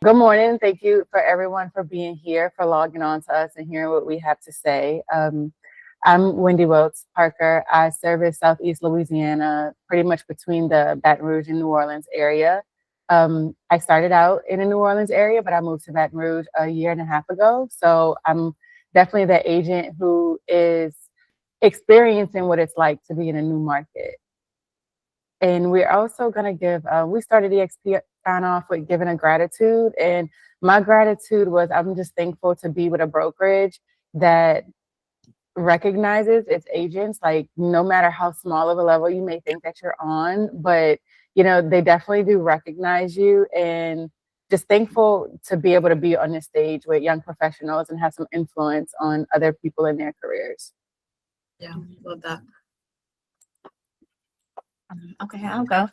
Good morning. Thank you for everyone for being here, for logging on to us and hearing what we have to say. I'm Wendy Wiltz-Parker. I service Southeast Louisiana, pretty much between the Baton Rouge and New Orleans area. I started out in the New Orleans area, but I moved to Baton Rouge a year and a half ago. So I'm definitely the agent who is experiencing what it's like to be in a new market. And we're also going to give, we started EXP on off with giving a gratitude. And my gratitude was I'm just thankful to be with a brokerage that recognizes its agents, like no matter how small of a level you may think that you're on, but they definitely do recognize you, and just thankful to be able to be on this stage with young professionals and have some influence on other people in their careers. Yeah, love that. Okay, I'll go.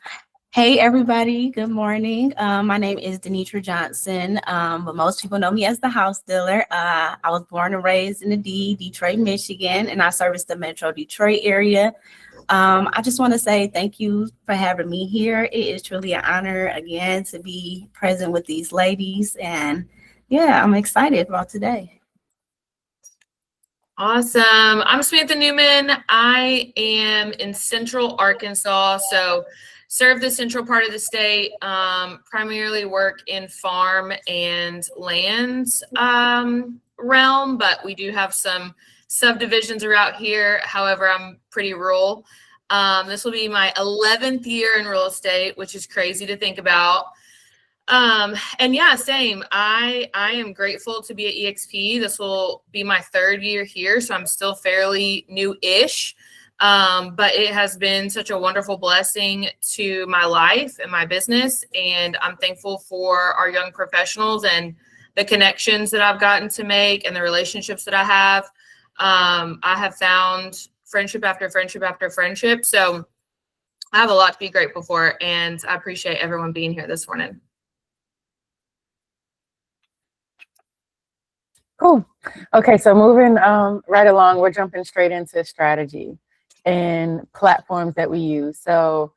Hey, everybody. Good morning. My name is Denetra Johnson, but most people know me as the house dealer. I was born and raised in the Detroit, Michigan, and I service the Metro Detroit area. I just want to say thank you for having me here. It is truly an honor, again, to be present with these ladies. And yeah, I'm excited about today. Awesome. I'm Samantha Newman. I am in Central Arkansas, so serve the central part of the state, primarily work in farm and land realm, but we do have some subdivisions around here. However, I'm pretty rural. This will be my 11th year in real estate, which is crazy to think about. And yeah, same. I am grateful to be at EXP. This will be my 3rd year here, so I'm still fairly new-ish. But it has been such a wonderful blessing to my life and my business. And I'm thankful for our young professionals and the connections that I've gotten to make and the relationships that I have. I have found friendship after friendship after friendship. So I have a lot to be grateful for, and I appreciate everyone being here this morning. Cool. Okay, so moving right along, we're jumping straight into strategy and platforms that we use. So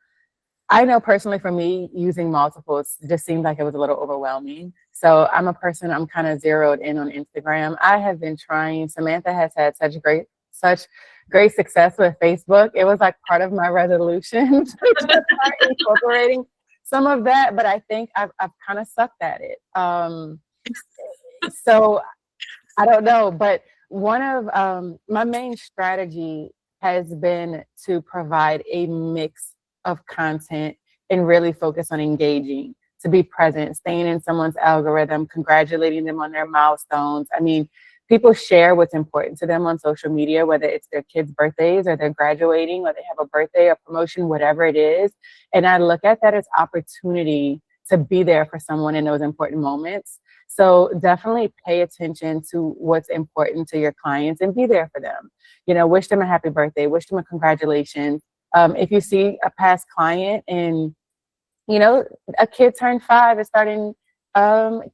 I know personally for me, using multiples just seemed like it was a little overwhelming. So I'm a person, I'm kind of zeroed in on Instagram. I have been trying, Samantha has had such great success with Facebook. It was like part of my resolution to just start incorporating some of that, but I think I've kind of sucked at it. So I don't know, but one of my main strategy has been to provide a mix of content and really focus on engaging, to be present, staying in someone's algorithm, congratulating them on their milestones. I mean, people share what's important to them on social media, whether it's their kids' birthdays or they're graduating or they have a birthday, a promotion, whatever it is. And I look at that as opportunity to be there for someone in those important moments. So definitely pay attention to what's important to your clients and be there for them. Wish them a happy birthday, wish them a congratulations. If you see a past client and, a kid turned 5 and starting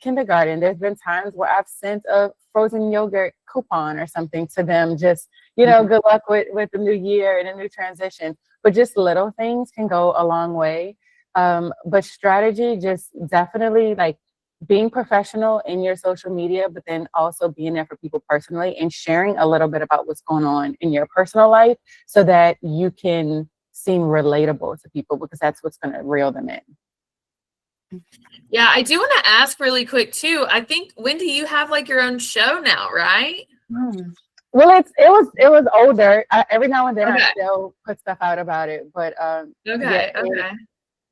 kindergarten, there's been times where I've sent a frozen yogurt coupon or something to them, just, good luck with the new year and a new transition. But just little things can go a long way. But strategy, just definitely like being professional in your social media, but then also being there for people personally and sharing a little bit about what's going on in your personal life so that you can seem relatable to people, because that's what's going to reel them in. Yeah, I do want to ask really quick too. I think, Wendy, you have like your own show now, right? Well, it was older. Every now and then I still put stuff out about it, but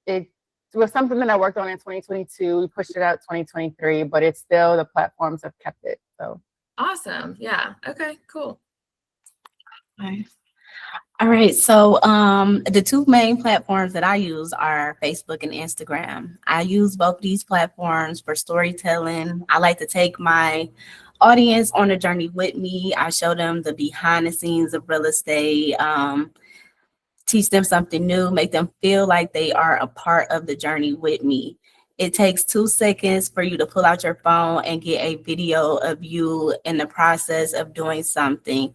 it was something that I worked on in 2022. We pushed it out 2023, but it's still, the platforms have kept it. So awesome. Yeah. Okay, cool. All right. So the 2 main platforms that I use are Facebook and Instagram. I use both of these platforms for storytelling. I like to take my audience on a journey with me. I show them the behind the scenes of real estate, teach them something new, make them feel like they are a part of the journey with me. It takes 2 seconds for you to pull out your phone and get a video of you in the process of doing something.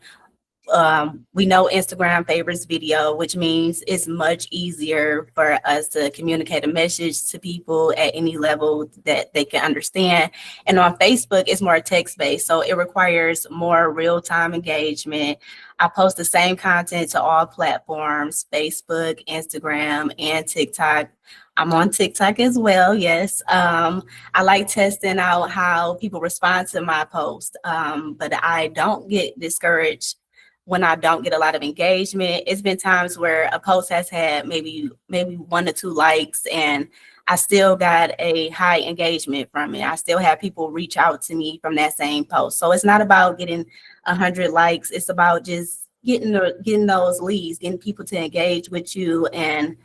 We know Instagram favors video, which means it's much easier for us to communicate a message to people at any level that they can understand. And on Facebook, it's more text-based, so it requires more real-time engagement. I post the same content to all platforms, Facebook, Instagram, and TikTok. I'm on TikTok as well, yes. I like testing out how people respond to my post, but I don't get discouraged when I don't get a lot of engagement. It's been times where a post has had maybe 1 or 2 likes, and I still got a high engagement from it. I still have people reach out to me from that same post. So it's not about getting 100 likes. It's about just getting those leads, getting people to engage with you and,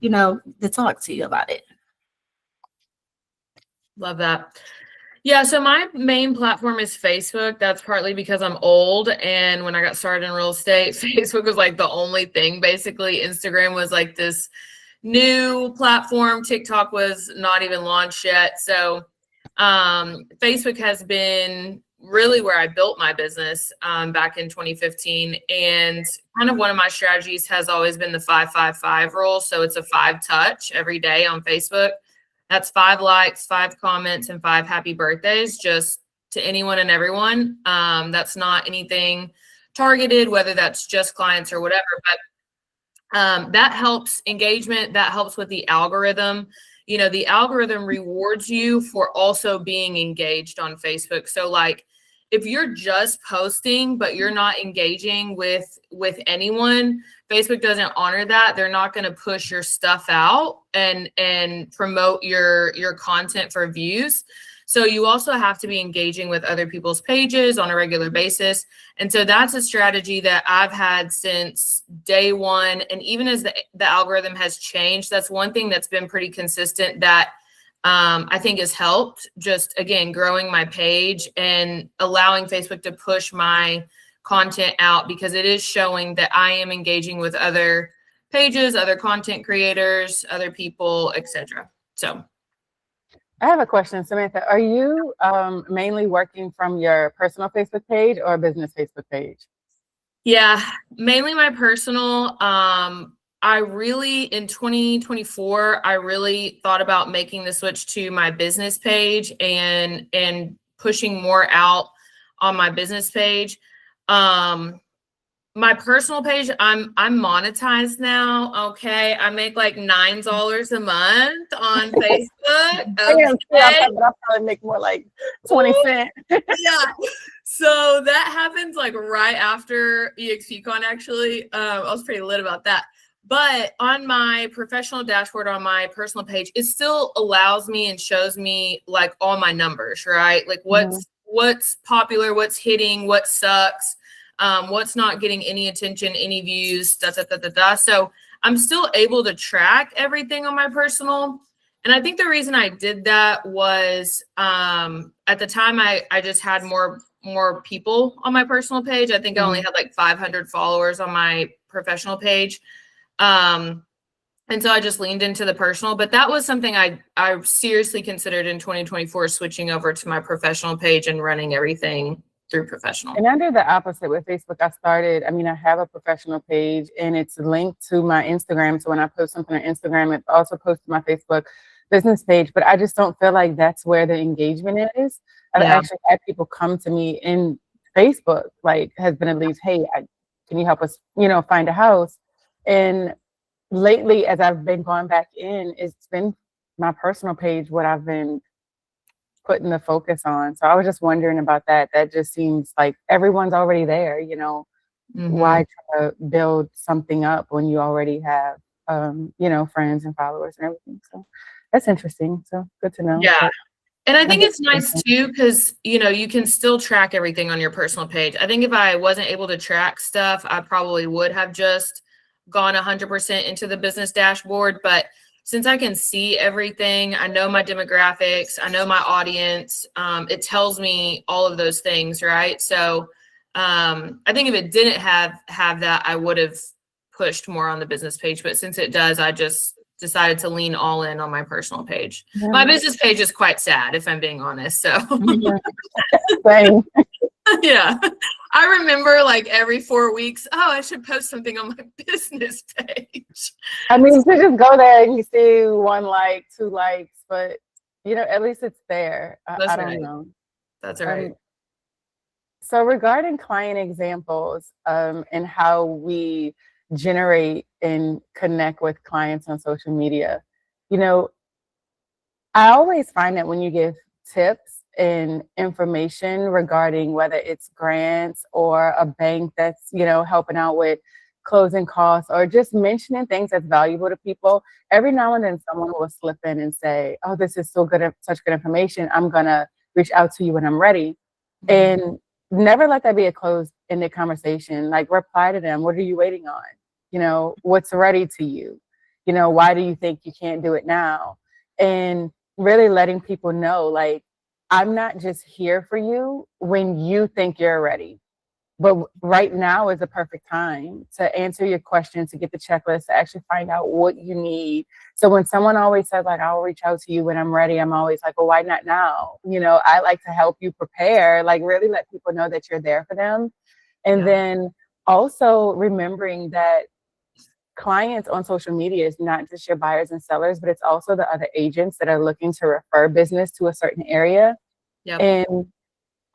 to talk to you about it. Love that. Yeah, so my main platform is Facebook. That's partly because I'm old, and when I got started in real estate, Facebook was like the only thing. Basically, Instagram was like this new platform. TikTok was not even launched yet. So Facebook has been really where I built my business back in 2015. And kind of one of my strategies has always been the 5-5-5 rule. So it's a 5 touch every day on Facebook. That's 5 likes, 5 comments, and 5 happy birthdays, just to anyone and everyone. That's not anything targeted, whether that's just clients or whatever, but that helps engagement. That helps with the algorithm. The algorithm rewards you for also being engaged on Facebook. So like, if you're just posting, but you're not engaging with anyone, Facebook doesn't honor that. They're not going to push your stuff out and promote your content for views. So you also have to be engaging with other people's pages on a regular basis. And so that's a strategy that I've had since day one. And even as the algorithm has changed, that's one thing that's been pretty consistent that I think has helped, just again, growing my page and allowing Facebook to push my content out, because it is showing that I am engaging with other pages, other content creators, other people, etc. So I have a question, Samantha. Are you mainly working from your personal Facebook page or business Facebook page? Yeah, mainly my personal. I really, in 2024, I really thought about making the switch to my business page and pushing more out on my business page. My personal page, I'm monetized now. Okay, I make like $9 a month on Facebook. Okay. I'll probably make more like 20 cents. Yeah. So that happens like right after EXPCon. Actually, I was pretty lit about that. But on my professional dashboard on my personal page, it still allows me and shows me like all my numbers, right? Like what's popular, what's hitting, what sucks, what's not getting any attention, any views, So I'm still able to track everything on my personal. And I think the reason I did that was at the time I just had more people on my personal page. I think I only had like 500 followers on my professional page. And so I just leaned into the personal, but that was something I seriously considered in 2024, switching over to my professional page and running everything through professional. And I did the opposite with Facebook. I have a professional page and it's linked to my Instagram. So when I post something on Instagram, it also posts to my Facebook business page, but I just don't feel like that's where the engagement is. I've actually had people come to me in Facebook, like has been at least, hey, can you help us, find a house? And lately, as I've been going back in, it's been my personal page what I've been putting the focus on. So I was just wondering about that. That just seems like everyone's already there, Why try to build something up when you already have, friends and followers and everything. So that's interesting. So good to know. Yeah. And I think it's nice too, because, you can still track everything on your personal page. I think if I wasn't able to track stuff, I probably would have just gone 100% into the business dashboard. But since I can see everything, I know my demographics, I know my audience, it tells me all of those things, right? So I think if it didn't have that, I would have pushed more on the business page. But since it does, I just decided to lean all in on my personal page. Yeah. My business page is quite sad, if I'm being honest. So Same. yeah, I remember like every 4 weeks, oh, I should post something on my business page. I mean, you just go there and you see 1 like, 2 likes, but at least it's there. That's I don't right. know. That's right. So regarding client examples, and how we generate and connect with clients on social media, I always find that when you give tips and information regarding whether it's grants or a bank that's, helping out with closing costs or just mentioning things that's valuable to people, every now and then someone will slip in and say, oh, this is so good, such good information. I'm going to reach out to you when I'm ready. And never let that be a closed-ended conversation. Like, reply to them. What are you waiting on? What's ready to you? Why do you think you can't do it now? And really letting people know, like, I'm not just here for you when you think you're ready, but right now is the perfect time to answer your questions, to get the checklist, to actually find out what you need. So when someone always says, like, I'll reach out to you when I'm ready, I'm always like, well, why not now? I like to help you prepare, like really let people know that you're there for them. And then also remembering that clients on social media is not just your buyers and sellers, but it's also the other agents that are looking to refer business to a certain area. Yep. And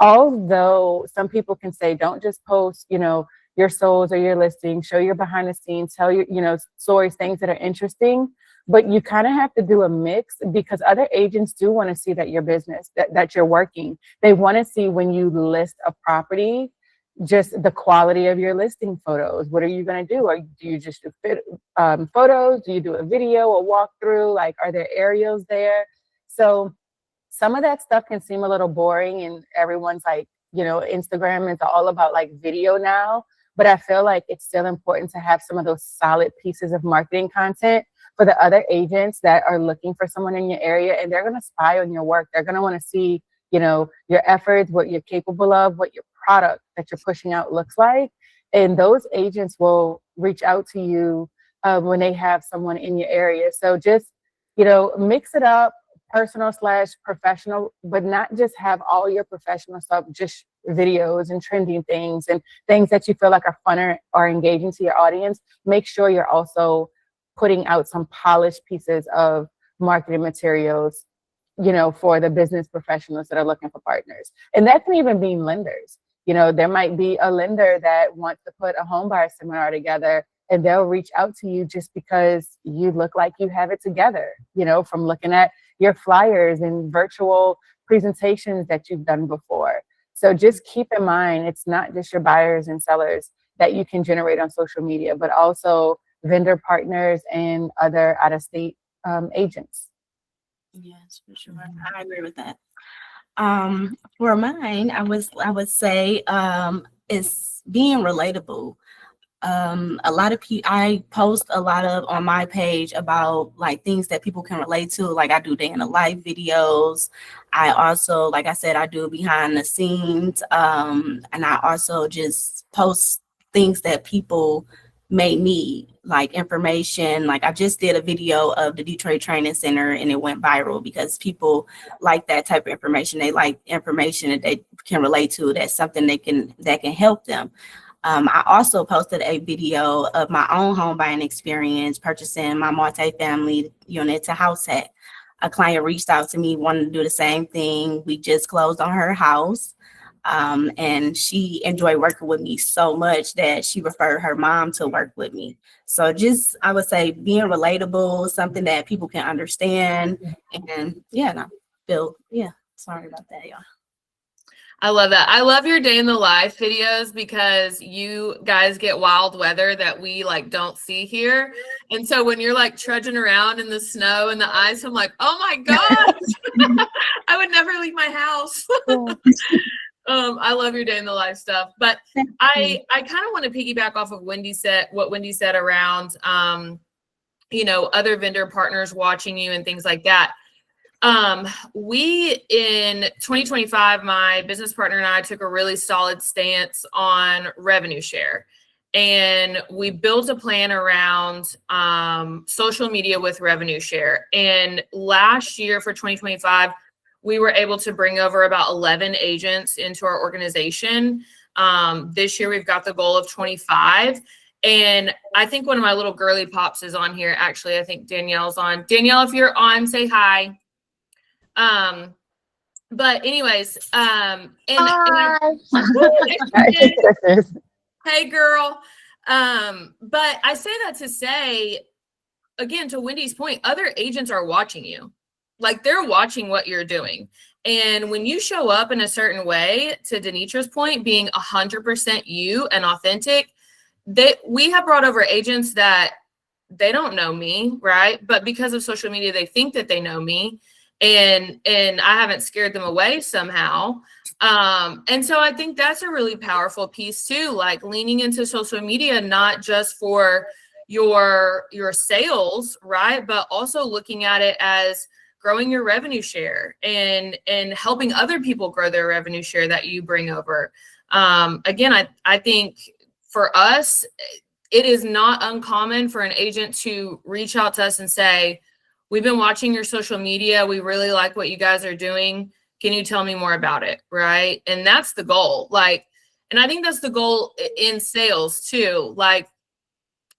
although some people can say, don't just post, your souls or your listing, show your behind the scenes, tell your, stories, things that are interesting, but you kind of have to do a mix because other agents do want to see that your business, that you're working. They want to see when you list a property, just the quality of your listing photos. What are you going to do? Or do you just do photos? Do you do a video, a walkthrough? Like, are there aerials there? So some of that stuff can seem a little boring and everyone's like, Instagram is all about like video now, but I feel like it's still important to have some of those solid pieces of marketing content for the other agents that are looking for someone in your area, and they're going to spy on your work. They're going to want to see, your efforts, what you're capable of, what your product that you're pushing out looks like. And those agents will reach out to you when they have someone in your area. So just, mix it up, personal/professional, but not just have all your professional stuff, just videos and trending things and things that you feel like are fun or engaging to your audience. Make sure you're also putting out some polished pieces of marketing materials, for the business professionals that are looking for partners. And that can even be lenders. There might be a lender that wants to put a home buyer seminar together, and they'll reach out to you just because you look like you have it together, from looking at your flyers and virtual presentations that you've done before. So just keep in mind, it's not just your buyers and sellers that you can generate on social media, but also vendor partners and other out-of-state agents. Yes, for sure. I agree with that. For mine, I would say it's being relatable. A lot of people, I post a lot of on my page about like things that people can relate to. Like I do day in the life videos. I also, like I said, I do behind the scenes. And I also just post things that people may need, like information. Like I just did a video of the Detroit Training Center and it went viral because people like that type of information. They like information that they can relate to. That's something that can help them. I also posted a video of my own home buying experience, purchasing my multifamily unit to house hack. A client reached out to me, wanted to do the same thing. We just closed on her house. And she enjoyed working with me so much that she referred her mom to work with me. So just, I would say, being relatable, something that people can understand. And sorry about that, y'all. I love that. I love your day in the life videos because you guys get wild weather that we like don't see here. And so when you're like trudging around in the snow and the ice, I'm like, oh my gosh, I would never leave my house. I love your day in the life stuff, but I kind of want to piggyback off of what Wendy said around, other vendor partners watching you and things like that. We in 2025, my business partner and I took a really solid stance on revenue share. and we built a plan around social media with revenue share. And last year for 2025, we were able to bring over about 11 agents into our organization. This year, we've got the goal of 25. And I think one of my little girly pops is on here. Actually, I think Danielle's on. Danielle, if you're on, say hi. But anyways, hey girl. But I say that to say, again, to Wendy's point, other agents are watching you. Like, they're watching what you're doing. And when you show up in a certain way, to Denetra's point, being 100% you and authentic, we have brought over agents that they don't know me, right? But because of social media, they think that they know me, and I haven't scared them away somehow. And so I think that's a really powerful piece too, like leaning into social media, not just for your sales, right? But also looking at it as growing your revenue share and helping other people grow their revenue share that you bring over. Again, I think for us, it is not uncommon for an agent to reach out to us and say, we've been watching your social media. We really like what you guys are doing. Can you tell me more about it? Right. And that's the goal. Like, and I think that's the goal in sales too. Like,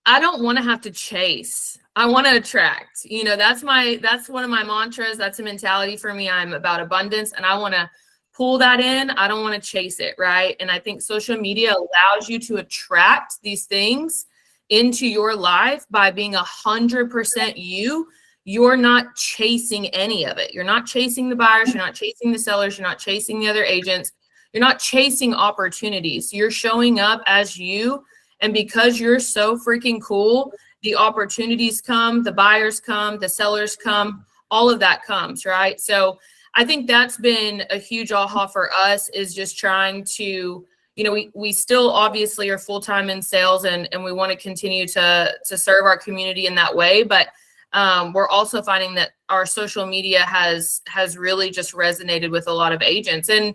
I don't want to have to chase. I want to attract. You know, that's one of my mantras. That's a mentality for me. I'm about abundance, and I want to pull that in. I don't want to chase it, right? And I think social media allows you to attract these things into your life by being 100% you. You're not chasing any of it. You're not chasing the buyers. You're not chasing the sellers. You're not chasing the other agents. You're not chasing opportunities. You're showing up as you. And because you're so freaking cool, the opportunities come, the buyers come, the sellers come, all of that comes, right? So I think that's been a huge aha for us, is just trying to, you know, we still obviously are full-time in sales, and we want to continue to serve our community in that way. But we're also finding that our social media has really just resonated with a lot of agents. And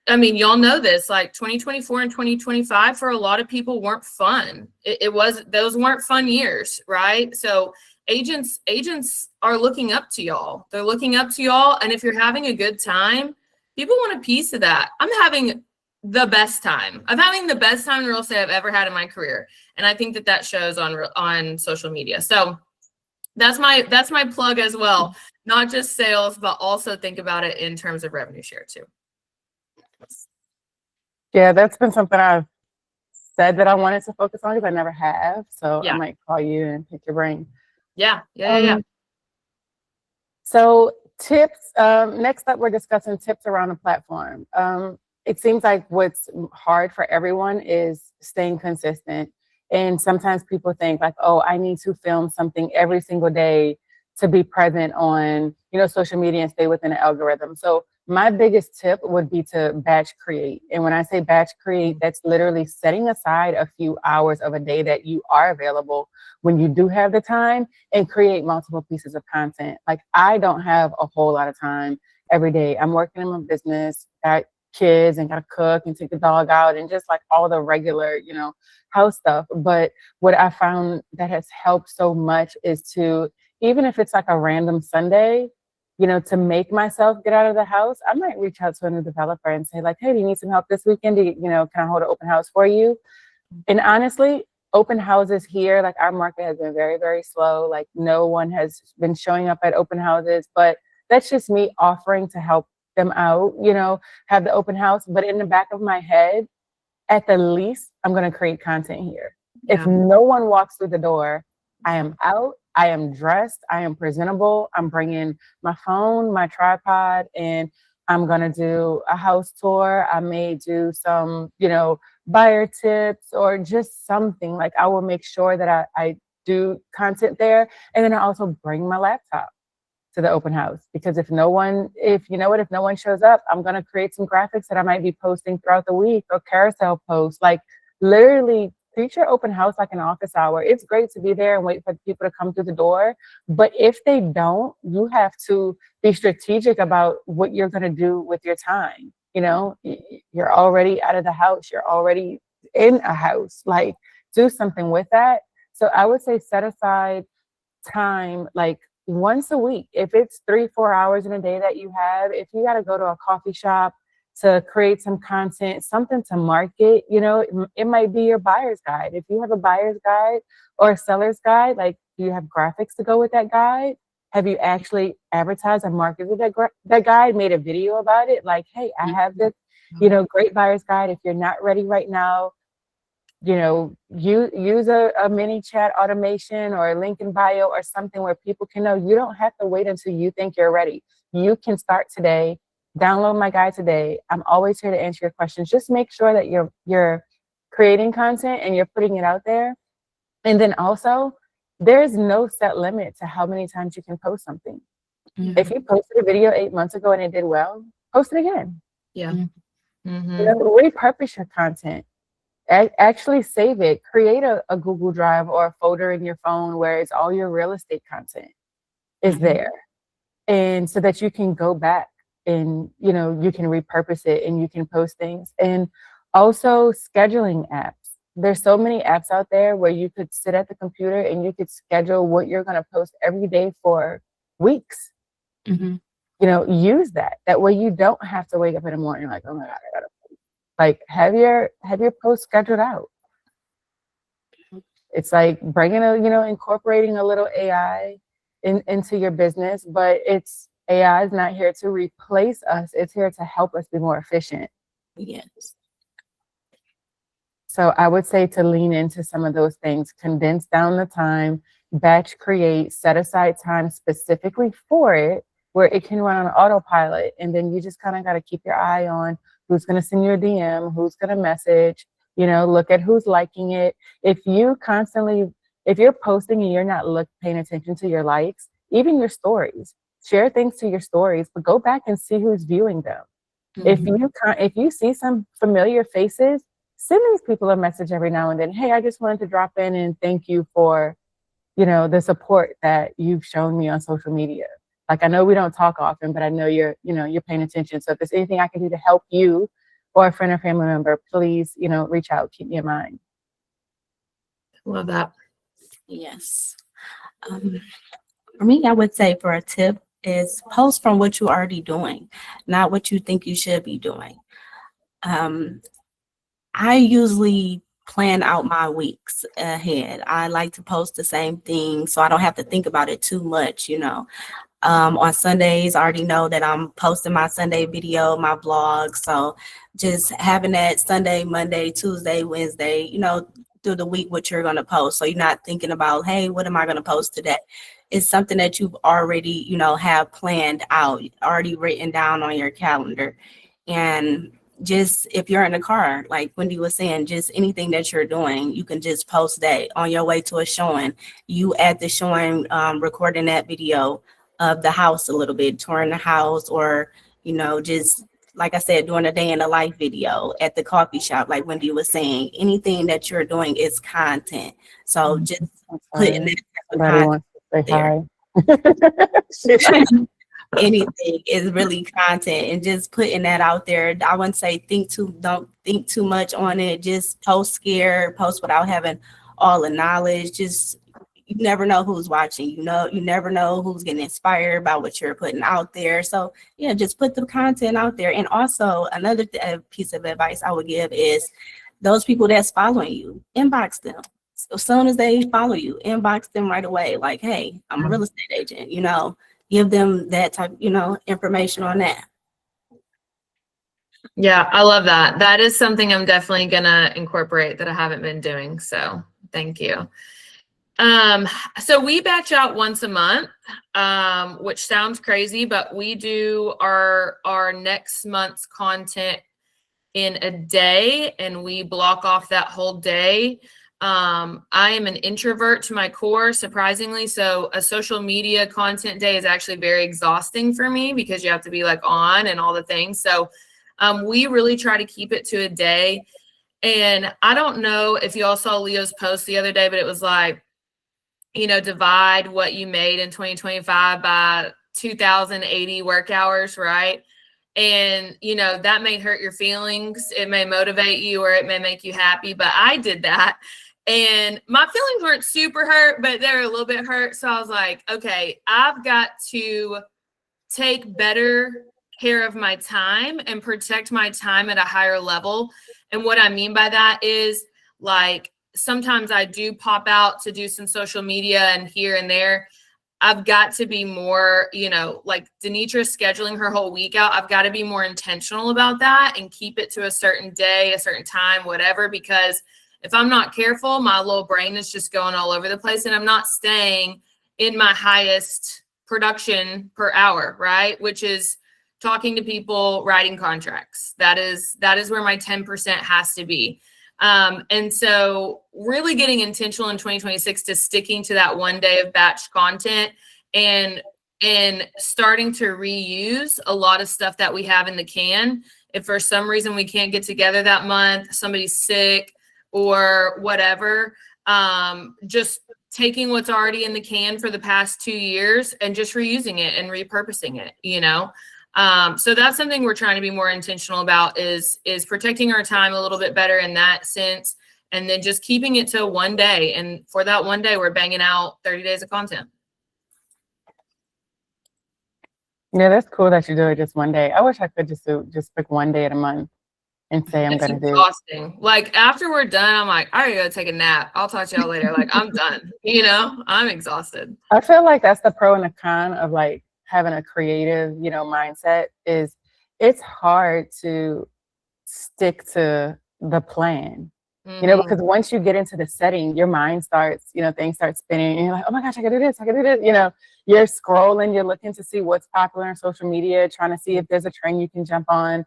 I mean, y'all know this, like 2024 and 2025 for a lot of people weren't fun. Those weren't fun years, right? So agents are looking up to y'all. They're looking up to y'all. And if you're having a good time, people want a piece of that. I'm having the best time. I'm having the best time in real estate I've ever had in my career. And I think that shows on social media. So that's my plug as well. Not just sales, but also think about it in terms of revenue share too. Yeah, that's been something I've said that I wanted to focus on because I never have. So Yeah. I might call you and pick your brain. Yeah. So tips, next up, we're discussing tips around the platform. It seems like what's hard for everyone is staying consistent. And sometimes people think like, oh, I need to film something every single day to be present on, social media and stay within the algorithm. So my biggest tip would be to batch create. And when I say batch create, that's literally setting aside a few hours of a day that you are available when you do have the time, and create multiple pieces of content. Like, I don't have a whole lot of time every day. I'm working in my business, got kids, and got to cook and take the dog out, and just like all the regular, house stuff. But what I found that has helped so much is to, even if it's like a random Sunday, to make myself get out of the house, I might reach out to a new developer and say like, hey, do you need some help this weekend? Can I hold an open house for you? And honestly, open houses here, like our market has been very, very slow. Like, no one has been showing up at open houses, but that's just me offering to help them out, have the open house. But in the back of my head, at the least, I'm going to create content here. Yeah. If no one walks through the door, I am out. I am dressed, I am presentable, I'm bringing my phone, my tripod, and I'm gonna do a house tour. I may do some, buyer tips or just something. Like, I will make sure that I do content there. And then I also bring my laptop to the open house, because if no one shows up, I'm gonna create some graphics that I might be posting throughout the week, or carousel posts. Like, literally treat your open house like an office hour. It's great to be there and wait for people to come through the door. But if they don't, you have to be strategic about what you're going to do with your time. You're already out of the house. You're already in a house. Like, do something with that. So I would say set aside time, like once a week. If it's 3-4 hours in a day that you have, if you got to go to a coffee shop to create some content, something to market, it might be your buyer's guide. If you have a buyer's guide or a seller's guide, like, do you have graphics to go with that guide? Have you actually advertised and marketed that guide, made a video about it? Like, hey, I have this, great buyer's guide. If you're not ready right now, use a mini chat automation or a link in bio or something where people can know. You don't have to wait until you think you're ready. You can start today. Download my guide today. I'm always here to answer your questions. Just make sure that you're creating content and you're putting it out there. And then also, there's no set limit to how many times you can post something. Mm-hmm. If you posted a video 8 months ago and it did well, post it again. Yeah. Mm-hmm. Repurpose your content. Actually save it. Create a Google Drive or a folder in your phone where it's all your real estate content is there. And so that you can go back and, you can repurpose it and you can post things. And also scheduling apps. There's so many apps out there where you could sit at the computer and you could schedule what you're going to post every day for weeks. Mm-hmm. Use that. That way you don't have to wake up in the morning like, oh my God, I gotta post. Like have your post scheduled out. It's like bringing incorporating a little AI into your business, but AI is not here to replace us. It's here to help us be more efficient. Yes. So I would say to lean into some of those things, condense down the time, batch create, set aside time specifically for it, where it can run on autopilot. And then you just kind of got to keep your eye on who's going to send you a DM, who's going to message, look at who's liking it. If you're posting and you're not paying attention to your likes, even your stories, share things to your stories, but go back and see who's viewing them. Mm-hmm. If you see some familiar faces, send these people a message every now and then. Hey, I just wanted to drop in and thank you for, the support that you've shown me on social media. Like, I know we don't talk often, but I know you're paying attention. So if there's anything I can do to help you or a friend or family member, please, reach out, keep me in mind. Love that. Yes. For me, I would say for a tip is post from what you're already doing, not what you think you should be doing. I usually plan out my weeks ahead. I like to post the same thing so I don't have to think about it too much, On Sundays, I already know that I'm posting my Sunday video, my vlog. So just having that Sunday, Monday, Tuesday, Wednesday, through the week, what you're going to post. So you're not thinking about, hey, what am I going to post today? It's something that you've already, have planned out, already written down on your calendar. And just if you're in a car, like Wendy was saying, just anything that you're doing, you can just post that on your way to a showing. You at the showing, recording that video of the house a little bit, touring the house, or, just like I said, doing a day in the life video at the coffee shop, like Wendy was saying. Anything that you're doing is content. So just putting that content there. Anything is really content, and just putting that out there. I wouldn't say don't think too much on it. Just post scared, post without having all the knowledge. Just, you never know who's watching. You never know who's getting inspired by what you're putting out there. So yeah, just put the content out there. And also another piece of advice I would give is those people that's following you, inbox them. So as soon as they follow you, inbox them right away. Like, hey, I'm a real estate agent, give them that type, information on that. Yeah, I love that. That is something I'm definitely going to incorporate that I haven't been doing. So thank you. So we batch out once a month, which sounds crazy, but we do our next month's content in a day, and we block off that whole day. I am an introvert to my core, surprisingly. So a social media content day is actually very exhausting for me because you have to be like on and all the things. So we really try to keep it to a day. And I don't know if you all saw Leo's post the other day, but it was like, divide what you made in 2025 by 2,080 work hours, right? And, that may hurt your feelings. It may motivate you or it may make you happy, but I did that. And my feelings weren't super hurt, but they were a little bit hurt. So I was like, okay, I've got to take better care of my time and protect my time at a higher level. And what I mean by that is, like, sometimes I do pop out to do some social media and here and there. I've got to be more, like Denetra scheduling her whole week out. I've got to be more intentional about that and keep it to a certain day, a certain time, whatever, because if I'm not careful, my little brain is just going all over the place and I'm not staying in my highest production per hour, right? Which is talking to people, writing contracts. That is where my 10% has to be. And so really getting intentional in 2026 to sticking to that one day of batch content and starting to reuse a lot of stuff that we have in the can. If for some reason we can't get together that month, somebody's sick or whatever, just taking what's already in the can for the past 2 years and just reusing it and repurposing it, So that's something we're trying to be more intentional about is protecting our time a little bit better in that sense. And then just keeping it to one day. And for that one day, we're banging out 30 days of content. Yeah, that's cool that you do it just one day. I wish I could just pick one day at a month and say I'm going to do. It's exhausting. Like after we're done, I'm like, I gotta go take a nap. I'll talk to y'all later. Like I'm done, I'm exhausted. I feel like that's the pro and the con of like having a creative, mindset is it's hard to stick to the plan, because once you get into the setting, your mind starts, things start spinning and you're like, oh my gosh, I can do this. You're scrolling, you're looking to see what's popular on social media, trying to see if there's a trend you can jump on.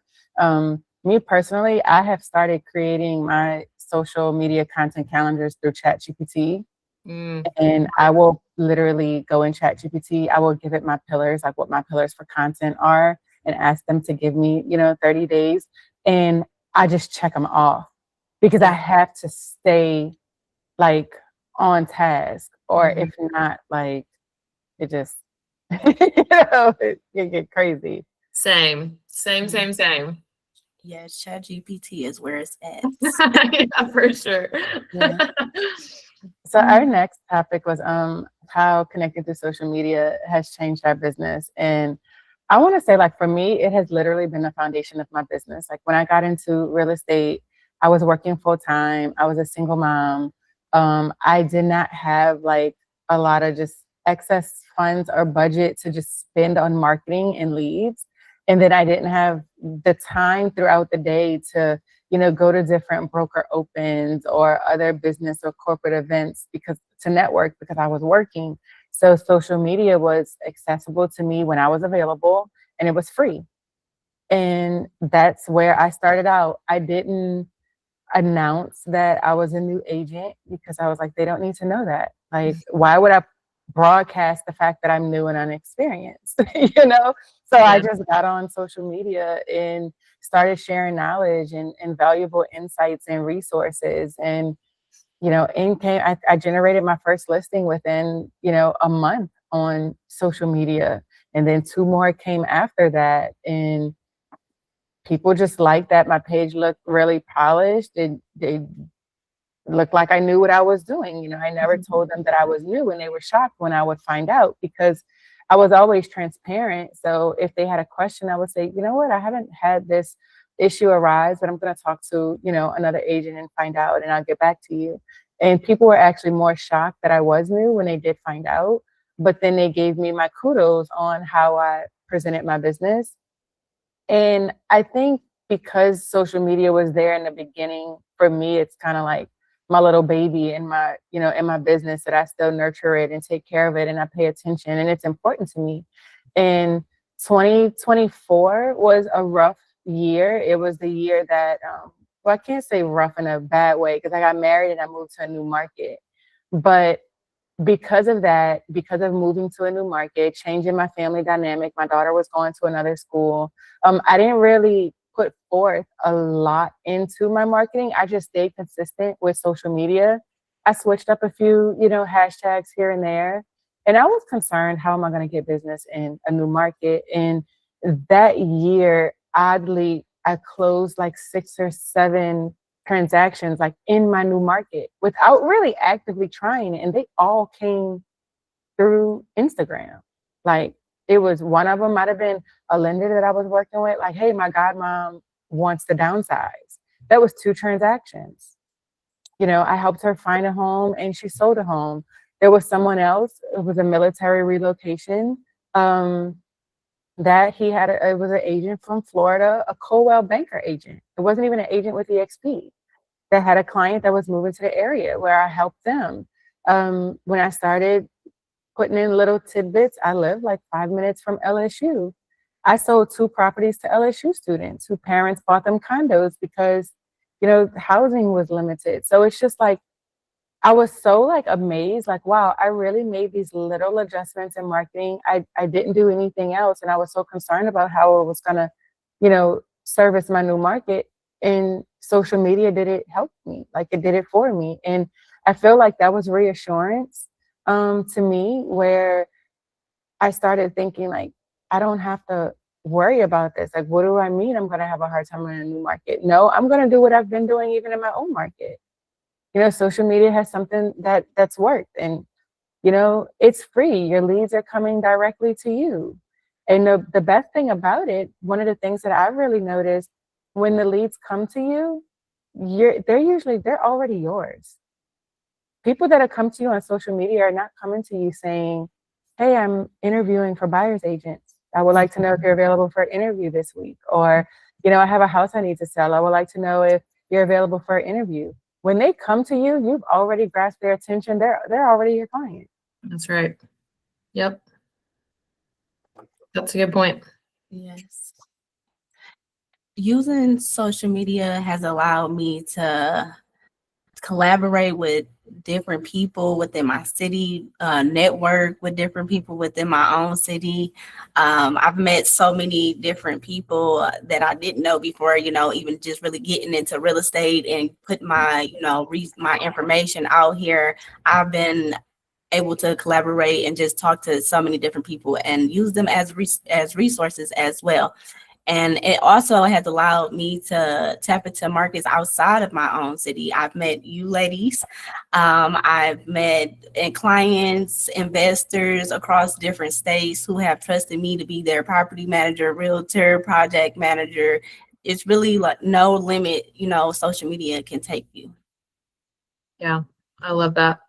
Me personally, I have started creating my social media content calendars through ChatGPT. And I will literally go in ChatGPT. I will give it my pillars, like what my pillars for content are, and ask them to give me, 30 days. And I just check them off because I have to stay like on task, or if not, like it just, it get crazy. Same. Yeah, ChatGPT is where it's at. Yeah, for sure. Yeah. So our next topic was how connecting to social media has changed our business. And I want to say, like, for me, it has literally been the foundation of my business. Like when I got into real estate, I was working full time. I was a single mom. I did not have like a lot of just excess funds or budget to just spend on marketing and leads. And then I didn't have the time throughout the day to, go to different broker opens or other business or corporate events to network because I was working. So social media was accessible to me when I was available and it was free. And that's where I started out. I didn't announce that I was a new agent because I was like, they don't need to know that. Like, why would I broadcast the fact that I'm new and unexperienced, So I just got on social media and started sharing knowledge and valuable insights and resources. And, I generated my first listing within, a month on social media. And then 2 more came after that. And people just liked that my page looked really polished. They looked like I knew what I was doing. I never told them that I was new, and they were shocked when I would find out because I was always transparent. So if they had a question, I would say, you know what, I haven't had this issue arise, but I'm going to talk to, another agent and find out, and I'll get back to you. And people were actually more shocked that I was new when they did find out, but then they gave me my kudos on how I presented my business. And I think because social media was there in the beginning, for me, it's kind of like my little baby in my, in my business, that I still nurture it and take care of it and I pay attention, and it's important to me. And 2024 was a rough year. It was the year that, I can't say rough in a bad way because I got married and I moved to a new market. But because of that, because of moving to a new market, changing my family dynamic, my daughter was going to another school. I didn't really put forth a lot into my marketing. I just stayed consistent with social media. I switched up a few, hashtags here and there. And I was concerned, how am I going to get business in a new market? And that year, oddly, I closed like 6 or 7 transactions like in my new market without really actively trying it. And they all came through Instagram. Like it was one of them might have been a lender that I was working with. Like, hey, my godmom wants to downsize. That was 2 transactions. You know, I helped her find a home and she sold a home. There was someone else, it was a military relocation. That he had, it was an agent from Florida, a Coldwell Banker agent. It wasn't even an agent with EXP that had a client that was moving to the area where I helped them. When I started putting in little tidbits, I live like 5 minutes from LSU. I sold 2 properties to LSU students whose parents bought them condos because, you know, housing was limited. So it's just like, I was so like amazed, like, wow, I really made these little adjustments in marketing. I didn't do anything else. And I was so concerned about how it was gonna, you know, service my new market. And social media did it help me, like it did it for me. And I feel like that was reassurance to me, where I started thinking like, I don't have to worry about this. Like, what do I mean I'm gonna have a hard time in a new market? No, I'm gonna do what I've been doing even in my own market. You know, social media has something that's worked, and you know, it's free. Your leads are coming directly to you. And the best thing about it, one of the things that I've really noticed, when the leads come to you, they're already yours. People that have come to you on social media are not coming to you saying, hey, I'm interviewing for buyer's agents. I would like to know if you're available for an interview this week. Or, you know, I have a house I need to sell. I would like to know if you're available for an interview. When they come to you, you've already grasped their attention. They're already your client. That's right. Yep. That's a good point. Yes. Using social media has allowed me to collaborate with different people within my city, network with different people within my own city. I've met so many different people that I didn't know before, you know, even just really getting into real estate and put my, you know, my information out here. I've been able to collaborate and just talk to so many different people and use them as resources as well. And it also has allowed me to tap into markets outside of my own city. I've met you ladies. I've met clients, investors across different states who have trusted me to be their property manager, realtor, project manager. It's really like no limit, you know, social media can take you. Yeah, I love that.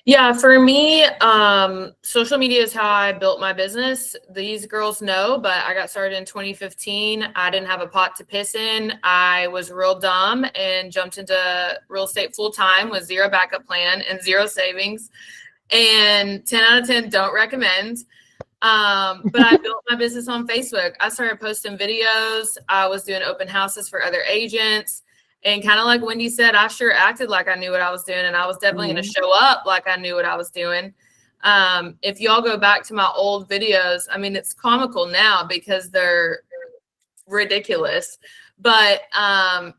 Yeah, for me, social media is how I built my business. These girls know, but I got started in 2015. I didn't have a pot to piss in. I was real dumb and jumped into real estate full time with 0 backup plan and 0 savings. And 10 out of 10 don't recommend. But I built my business on Facebook. I started posting videos. I was doing open houses for other agents. And kind of like Wendy said, I sure acted like I knew what I was doing, and I was definitely going to show up like I knew what I was doing. If y'all go back to my old videos, I mean, it's comical now because they're ridiculous, but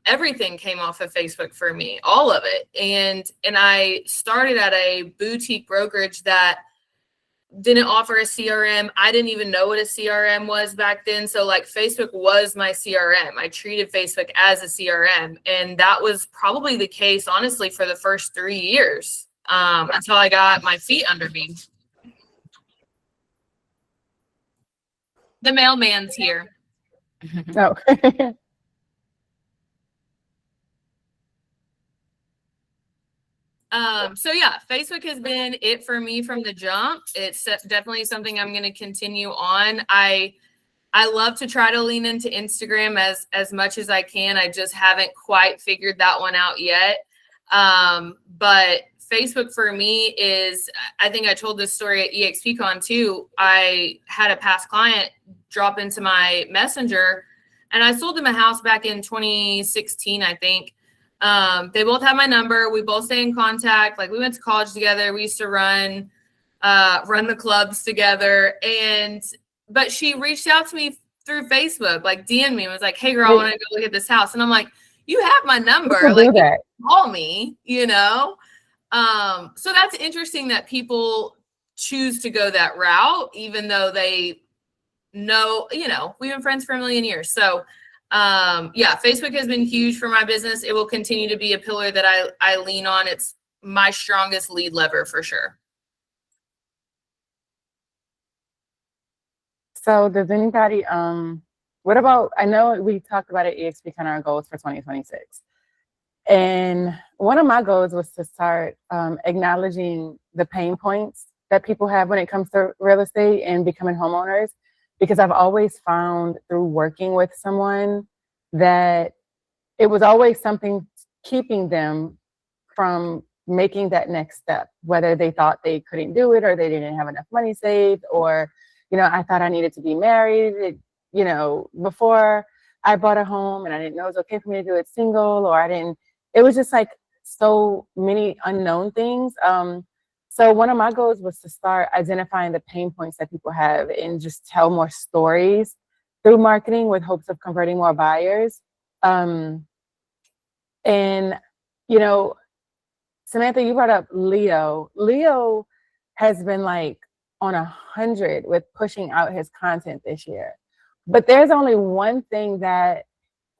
everything came off of Facebook for me, all of it. And I started at a boutique brokerage that didn't offer a CRM. I didn't even know what a CRM was back then. So like Facebook was my CRM. I treated Facebook as a CRM. And that was probably the case, honestly, for the first 3 years until I got my feet under me. The mailman's here. Oh. So yeah, Facebook has been it for me from the jump. It's definitely something I'm going to continue on. I love to try to lean into Instagram as much as I can. I just haven't quite figured that one out yet. But Facebook for me is, I think I told this story at EXPCon too. I had a past client drop into my messenger and I sold them a house back in 2016, I think. They both have my number. We both stay in contact. Like we went to college together. We used to run the clubs together. But she reached out to me through Facebook, like DM'd me and was like, hey girl, I want to go look at this house. And I'm like, you have my number. Like call me, you know? So that's interesting that people choose to go that route, even though they know, you know, we've been friends for a million years. So Yeah, Facebook has been huge for my business. It will continue to be a pillar that I lean on. It's my strongest lead lever for sure. So does anybody, what about, I know we talked about it, EXP kind of our goals for 2026. And one of my goals was to start acknowledging the pain points that people have when it comes to real estate and becoming homeowners, because I've always found through working with someone that it was always something keeping them from making that next step, whether they thought they couldn't do it or they didn't have enough money saved, or, you know, I thought I needed to be married, you know, before I bought a home and I didn't know it was okay for me to do it single, or I didn't, it was just like so many unknown things. So one of my goals was to start identifying the pain points that people have and just tell more stories through marketing with hopes of converting more buyers. And, you know, Samantha, you brought up Leo. Leo has been like on 100 with pushing out his content this year. But there's only one thing that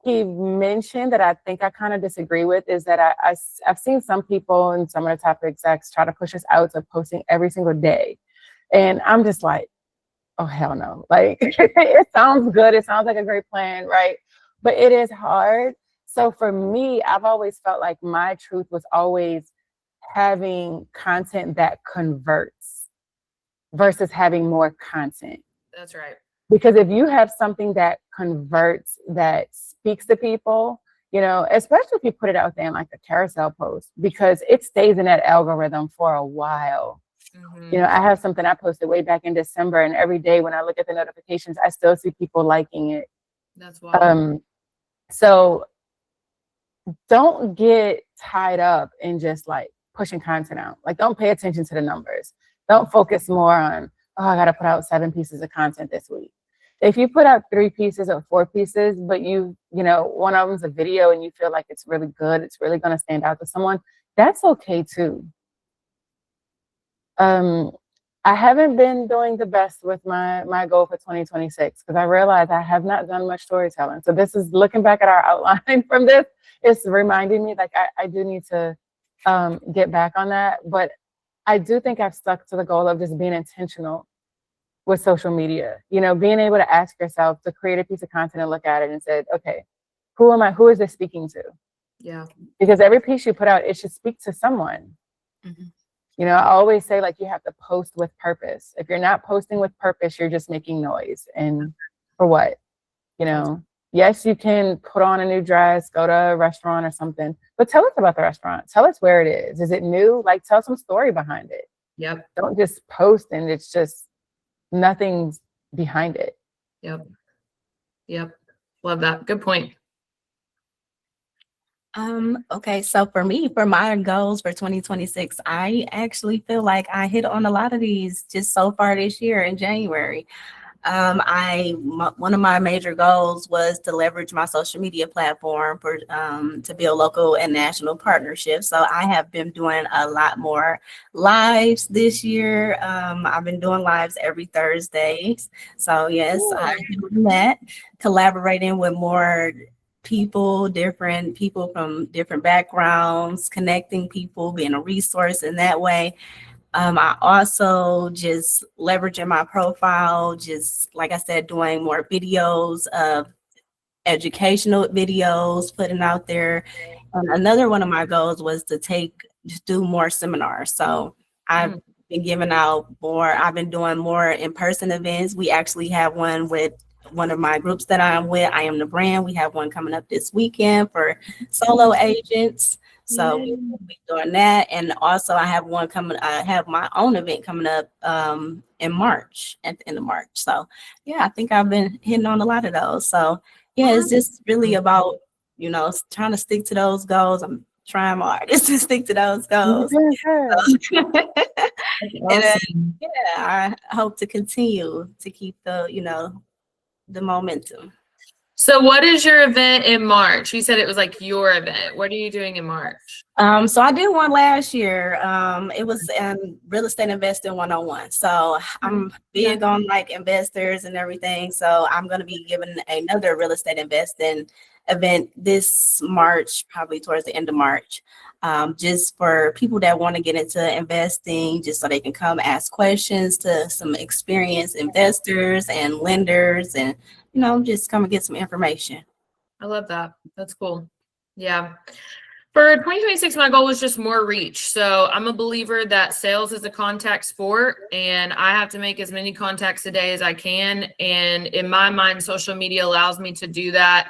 he mentioned that I think I kind of disagree with, is that I've seen some people and some of the top execs try to push us out to posting every single day. And I'm just like, oh, hell no. Like, it sounds good. It sounds like a great plan, right? But it is hard. So for me, I've always felt like my truth was always having content that converts versus having more content. That's right. Because if you have something that converts, that speaks to people, you know, especially if you put it out there in like a carousel post, because it stays in that algorithm for a while. Mm-hmm. You know, I have something I posted way back in December, and every day when I look at the notifications, I still see people liking it. That's wild. So don't get tied up in just like pushing content out. Like, don't pay attention to the numbers. Don't focus more on, oh, I got to put out 7 pieces of content this week. If you put out 3 pieces or 4 pieces, but you know, one of them's a video and you feel like it's really good, it's really going to stand out to someone, that's okay too. I haven't been doing the best with my goal for 2026 because I realized I have not done much storytelling. So this is looking back at our outline from this. It's reminding me like I do need to get back on that. But I do think I've stuck to the goal of just being intentional with social media. You know, being able to ask yourself to create a piece of content and look at it and say, okay, who am I? Who is this speaking to? Yeah. Because every piece you put out, it should speak to someone. Mm-hmm. You know, I always say, like, you have to post with purpose. If you're not posting with purpose, you're just making noise. And for what? You know, yes, you can put on a new dress, go to a restaurant or something, but tell us about the restaurant. Tell us where it is. Is it new? Like, tell some story behind it. Yep. Don't just post and it's just nothing's behind it. Yep. Yep. Love that. Good point. Okay, so for me, for my goals for 2026, I actually feel like I hit on a lot of these just so far this year in January. One of my major goals was to leverage my social media platform for to build local and national partnerships. So I have been doing a lot more lives this year. I've been doing lives every Thursdays. So yes, I've been doing that, collaborating with more people, different people from different backgrounds, connecting people, being a resource in that way. I also just leveraging my profile, just like I said, doing more videos of educational videos, putting out there. And another one of my goals was to just do more seminars. So I've been giving out more. I've been doing more in-person events. We actually have one with one of my groups that I'm with, I Am the Brand. We have one coming up this weekend for solo agents. So we'll be doing that. And also I have one coming, I have my own event coming up in March, at the end of March. So yeah, I think I've been hitting on a lot of those. So yeah, it's just really about, you know, trying to stick to those goals. I'm trying my hardest to stick to those goals. And yeah, I hope to continue to keep the, you know, the momentum. So what is your event in March? You said it was like your event. What are you doing in March? So I did one last year. It was real estate investing 101. So I'm big on like investors and everything. So I'm going to be giving another real estate investing event this March, probably towards the end of March, just for people that want to get into investing, just so they can come ask questions to some experienced investors and lenders, and just come and get some information. I love that. That's cool. Yeah. For 2026, my goal was just more reach. So I'm a believer that sales is a contact sport, and I have to make as many contacts a day as I can. And in my mind, social media allows me to do that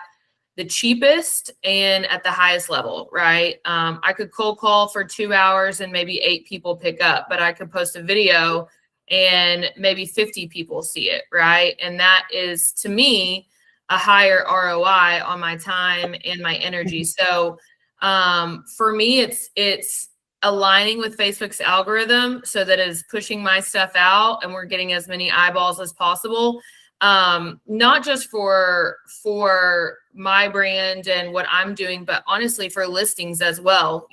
the cheapest and at the highest level, right? I could cold call for 2 hours and maybe 8 people pick up, but I could post a video and maybe 50 people see it, right? And that is, to me, a higher ROI on my time and my energy. So for me, it's aligning with Facebook's algorithm so that it's pushing my stuff out and we're getting as many eyeballs as possible. Not just for my brand and what I'm doing, but honestly for listings as well.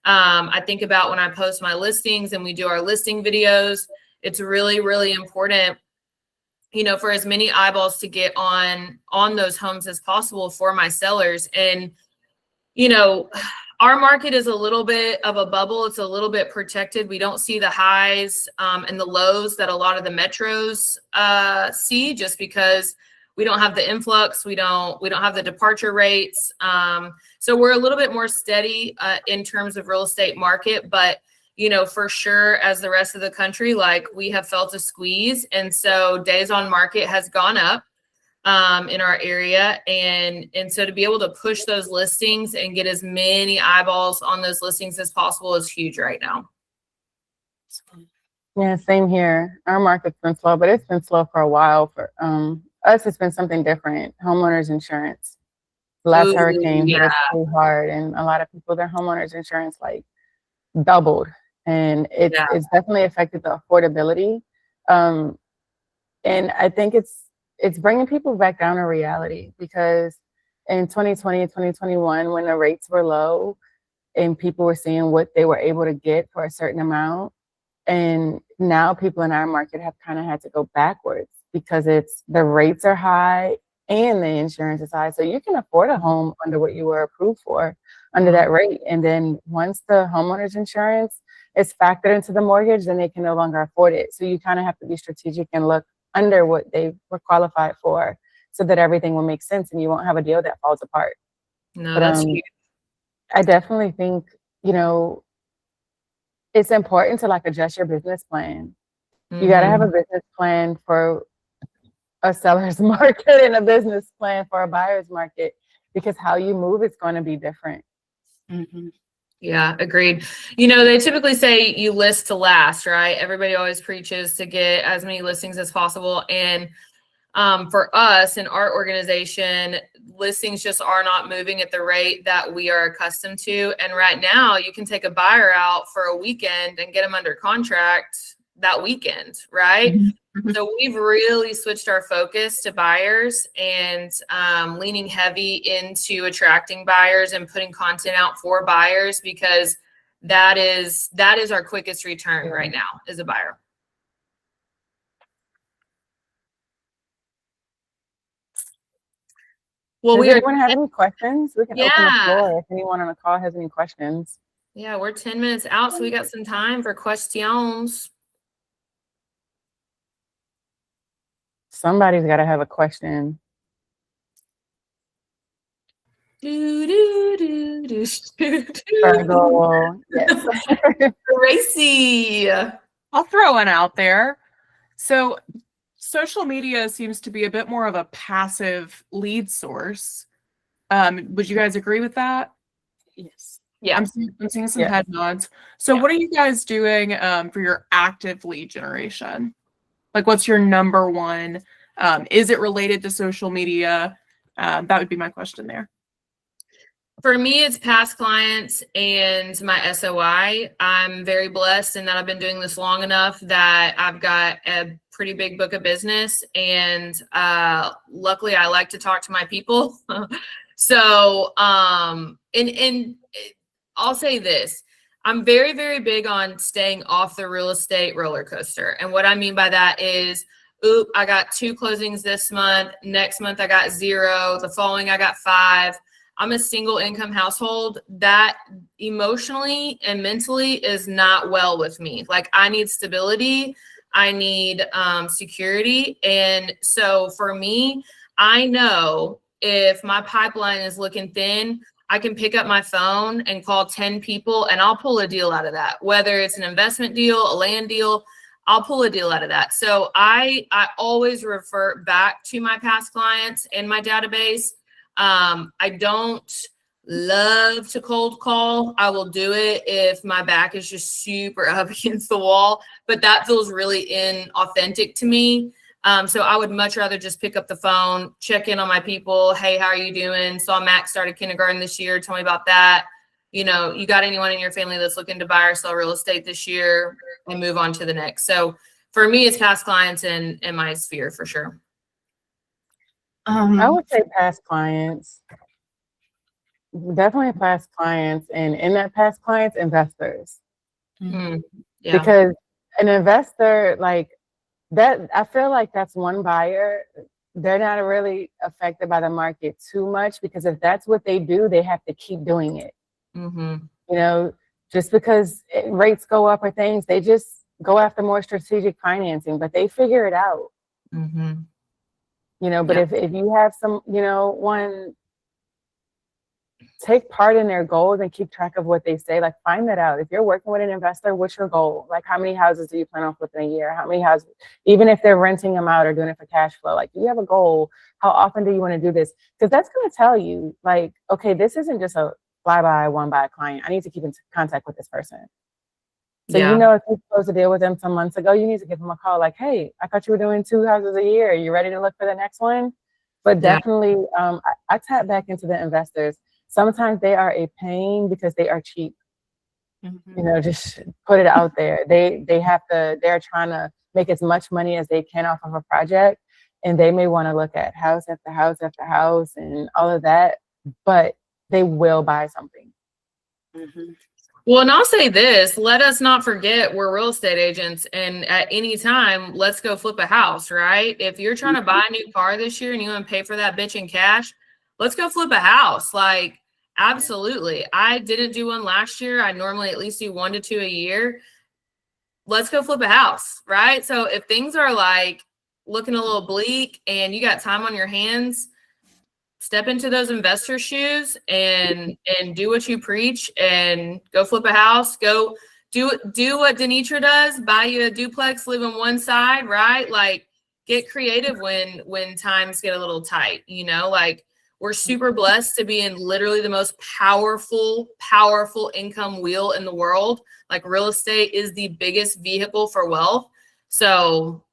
I think about when I post my listings and we do our listing videos, it's really, really important, for as many eyeballs to get on those homes as possible for my sellers. And, our market is a little bit of a bubble. It's a little bit protected. We don't see the highs and the lows that a lot of the metros see, just because we don't have the influx. We don't have the departure rates. So we're a little bit more steady in terms of real estate market, but for sure, as the rest of the country, like, we have felt a squeeze. And so days on market has gone up in our area. And so to be able to push those listings and get as many eyeballs on those listings as possible is huge right now. Yeah, same here. Our market's been slow, but it's been slow for a while. For us, it's been something different. Homeowners insurance. The last hurricane hit us pretty hard, and a lot of people, their homeowners insurance like doubled. And it's definitely affected the affordability. And I think it's bringing people back down to reality, because in 2020, 2021, when the rates were low and people were seeing what they were able to get for a certain amount, and now people in our market have kind of had to go backwards because the rates are high and the insurance is high. So you can afford a home under what you were approved for under that rate. And then once the homeowner's insurance is factored into the mortgage, then they can no longer afford it. So you kind of have to be strategic and look under what they were qualified for, so that everything will make sense and you won't have a deal that falls apart. No, that's huge. I definitely think, it's important to like adjust your business plan. You got to have a business plan for a seller's market and a business plan for a buyer's market, because how you move is going to be different. Mm-hmm. Yeah, agreed. They typically say you list to last, right? Everybody always preaches to get as many listings as possible. And for us in our organization, listings just are not moving at the rate that we are accustomed to. And right now, you can take a buyer out for a weekend and get them under contract that weekend, right? Mm-hmm. So we've really switched our focus to buyers and leaning heavy into attracting buyers and putting content out for buyers, because that is our quickest return right now as a buyer. Well, Does anyone have any questions? We can open the floor if anyone on the call has any questions. Yeah, we're 10 minutes out, so we got some time for questions. Somebody's got to have a question. Virgo, yes. Racy. I'll throw one out there. So social media seems to be a bit more of a passive lead source. Would you guys agree with that? Yes. Yeah. I'm seeing some head nods. So what are you guys doing for your active lead generation? Like, what's your number one? Is it related to social media? That would be my question there. For me, it's past clients and my SOI. I'm very blessed in that I've been doing this long enough that I've got a pretty big book of business, and luckily I like to talk to my people. So, and I'll say this. I'm very, very big on staying off the real estate roller coaster. And what I mean by that is, oop, I got 2 closings this month. Next month, I got 0. The following, I got 5. I'm a single income household. That emotionally and mentally is not well with me. Like, I need stability. I need security. And so for me, I know if my pipeline is looking thin, I can pick up my phone and call 10 people and I'll pull a deal out of that. Whether it's an investment deal, a land deal, I'll pull a deal out of that. So I always revert back to my past clients in my database. I don't love to cold call. I will do it if my back is just super up against the wall, but that feels really inauthentic to me. So I would much rather just pick up the phone, check in on my people. Hey, how are you doing? Saw Max started kindergarten this year. Tell me about that. You know, you got anyone in your family that's looking to buy or sell real estate this year, and move on to the next. So for me, it's past clients and my sphere for sure. I would say past clients. Definitely past clients, and in that past clients, investors. Yeah. Because an investor, like that, I feel like that's one buyer. They're not really affected by the market too much, because if that's what they do, they have to keep doing it. You know, just because rates go up or things, they just go after more strategic financing, but they figure it out. You know, but if you have some, you know, one, take part in their goals and keep track of what they say. Like, find that out. If you're working with an investor, what's your goal? Like, how many houses do you plan on flipping a year? How many houses, even if they're renting them out or doing it for cash flow, like, do you have a goal? How often do you want to do this? Because that's going to tell you, like, okay, this isn't just a fly-by, one-by client. I need to keep in contact with this person. So, you know, if you closed a deal with them some months ago, you need to give them a call like, hey, I thought you were doing 2 houses a year. Are you ready to look for the next one? But definitely, I tap back into the investors. Sometimes they are a pain because they are cheap. You know, just put it out there. They're trying to make as much money as they can off of a project. And they may want to look at house after house after house and all of that, but they will buy something. Well, and I'll say this, let us not forget we're real estate agents, and at any time, let's go flip a house, right? If you're trying to buy a new car this year and you want to pay for that bitch in cash, let's go flip a house. Like, absolutely. I didn't do one last year. I normally at least do 1 to 2 a year. Let's go flip a house, right? So if things are like looking a little bleak and you got time on your hands, step into those investor shoes and do what you preach and go flip a house. Go do what Denetra does, buy you a duplex, live on one side, right? Like, get creative when times get a little tight, you know, like, we're super blessed to be in literally the most powerful income wheel in the world. Like, real estate is the biggest vehicle for wealth. So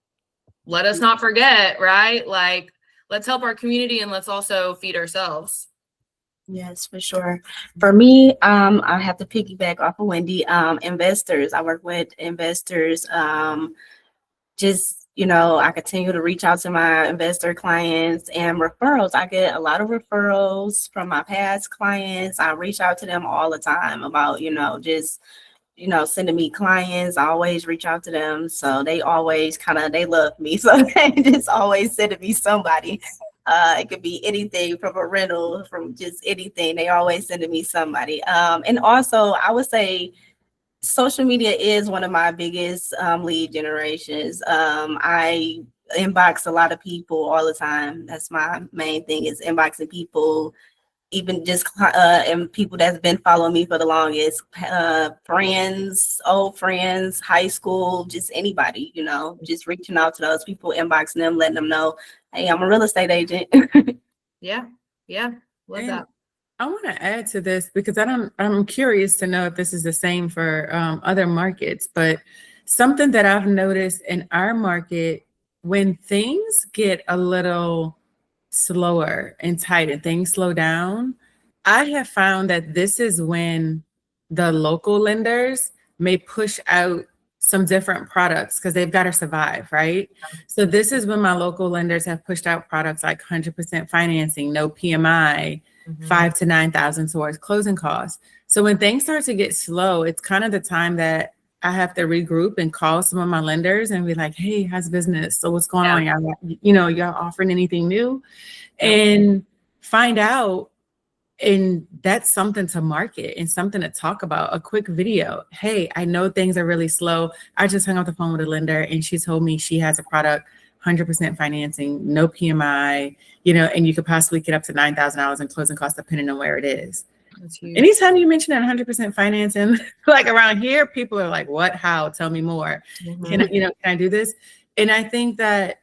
let us not forget, right? Like, let's help our community and let's also feed ourselves. Yes, for sure. For me, I have to piggyback off of Wendy. Investors, I work with investors. Just, you know, I continue to reach out to my investor clients, and referrals. I get a lot of referrals from my past clients. I reach out to them all the time about, you know, just, you know, sending me clients. I always reach out to them. So they always they love me. So they just always sending me somebody. It could be anything from a rental, from just anything. They always sending me somebody. And also, I would say social media is one of my biggest lead generations. I inbox a lot of people all the time. That's my main thing, is inboxing people, even just and people that's been following me for the longest, friends, old friends, high school, just anybody, you know, just reaching out to those people, inboxing them, letting them know, hey, I'm a real estate agent. Yeah. Love that. I want to add to this because I'm curious to know if this is the same for other markets, but something that I've noticed in our market, when things get a little slower and tight and things slow down, I have found that this is when the local lenders may push out some different products because they've got to survive, right? So this is when my local lenders have pushed out products like 100% financing, no PMI, 5 to 9,000 towards closing costs. So when things start to get slow, it's kind of the time that I have to regroup and call some of my lenders and be like, hey, how's business? So what's going on? Y'all offering anything new? And find out. And that's something to market and something to talk about. A quick video. Hey, I know things are really slow. I just hung up the phone with a lender and she told me she has a product, 100% financing, no PMI, and you could possibly get up to $9,000 in closing costs depending on where it is. Anytime you mention that 100% financing, like around here, people are like, what, how, tell me more. Can I do this? And I think that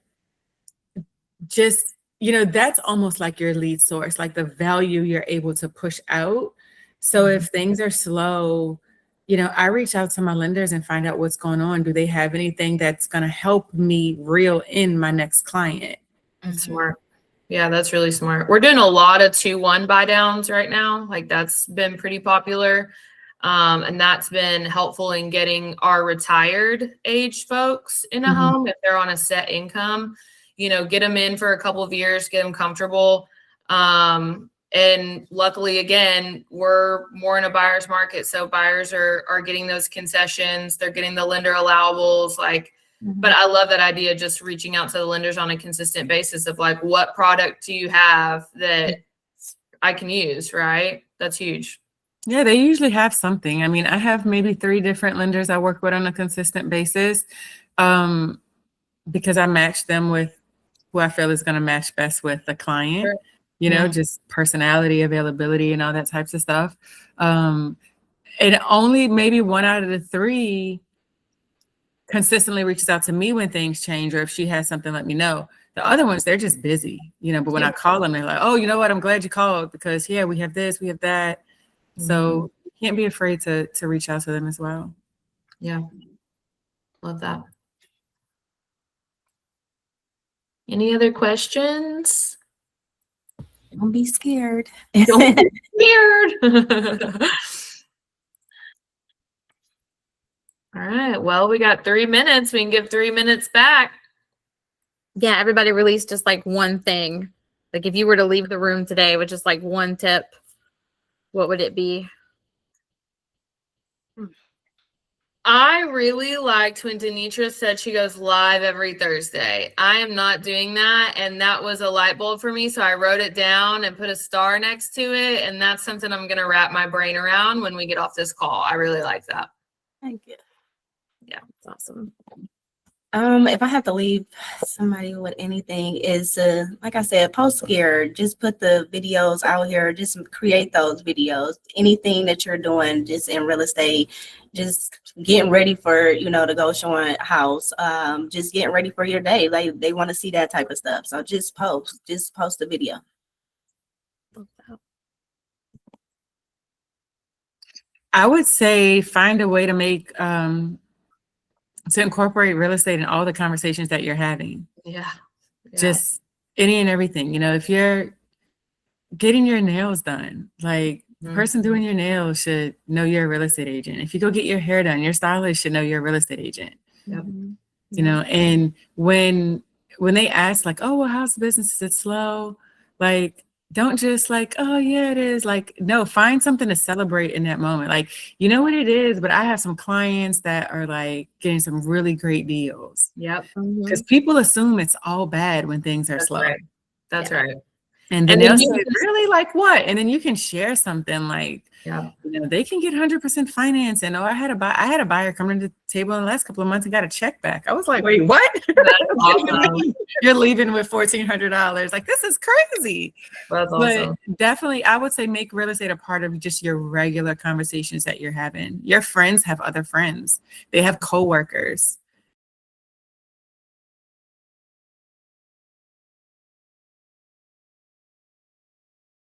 just, that's almost like your lead source, like the value you're able to push out. So if things are slow, I reach out to my lenders and find out what's going on. Do they have anything that's going to help me reel in my next client? That's smart. Yeah, that's really smart. We're doing a lot of 2-1 buy downs right now. Like that's been pretty popular. And that's been helpful in getting our retired age folks in a home if they're on a set income. Get them in for a couple of years, get them comfortable. And luckily, again, we're more in a buyer's market. So buyers are getting those concessions. They're getting the lender allowables. But I love that idea, just reaching out to the lenders on a consistent basis of like, what product do you have that I can use, right? That's huge. Yeah, they usually have something. I mean, I have maybe 3 different lenders I work with on a consistent basis because I match them with who I feel is going to match best with the client, just personality, availability, and all that types of stuff. And only maybe 1 out of the 3 consistently reaches out to me when things change, or if she has something, let me know. The other ones, they're just busy, but when I call them, they're like, oh, you know what? I'm glad you called because we have this, we have that. So you can't be afraid to reach out to them as well. Yeah. Love that. Any other questions? Don't be scared. Don't be scared. All right. Well, we got 3 minutes. We can give 3 minutes back. Yeah, everybody release just like one thing. Like if you were to leave the room today with just like one tip, what would it be? I really liked when Denetra said she goes live every Thursday. I am not doing that. And that was a light bulb for me. So I wrote it down and put a star next to it. And that's something I'm going to wrap my brain around when we get off this call. I really like that. Thank you. Yeah, it's awesome. If I have to leave somebody with anything is, like I said, post scared. Just put the videos out here. Just create those videos. Anything that you're doing just in real estate, just getting ready for, to go showing a house, just getting ready for your day. Like they want to see that type of stuff. So just post the video. I would say find a way to make, to incorporate real estate in all the conversations that you're having. Yeah. Just any and everything. If you're getting your nails done, like the person doing your nails should know you're a real estate agent. If you go get your hair done, your stylist should know you're a real estate agent. Yep. And when they ask like, oh, well, how's the business? Is it slow? Like, don't just like, oh yeah, it is. Like, no, find something to celebrate in that moment. Like, you know what it is, but I have some clients that are like getting some really great deals. Yep. Because people assume it's all bad when things are slow. Right. That's right. And then they'll say, really, like what? And then you can share something like, they can get 100% finance. And I had a buyer come to the table in the last couple of months and got a check back. I was like, wait, what? Awesome. You're leaving with $1,400. Like, this is crazy. That's awesome. But definitely, I would say make real estate a part of just your regular conversations that you're having. Your friends have other friends. They have coworkers.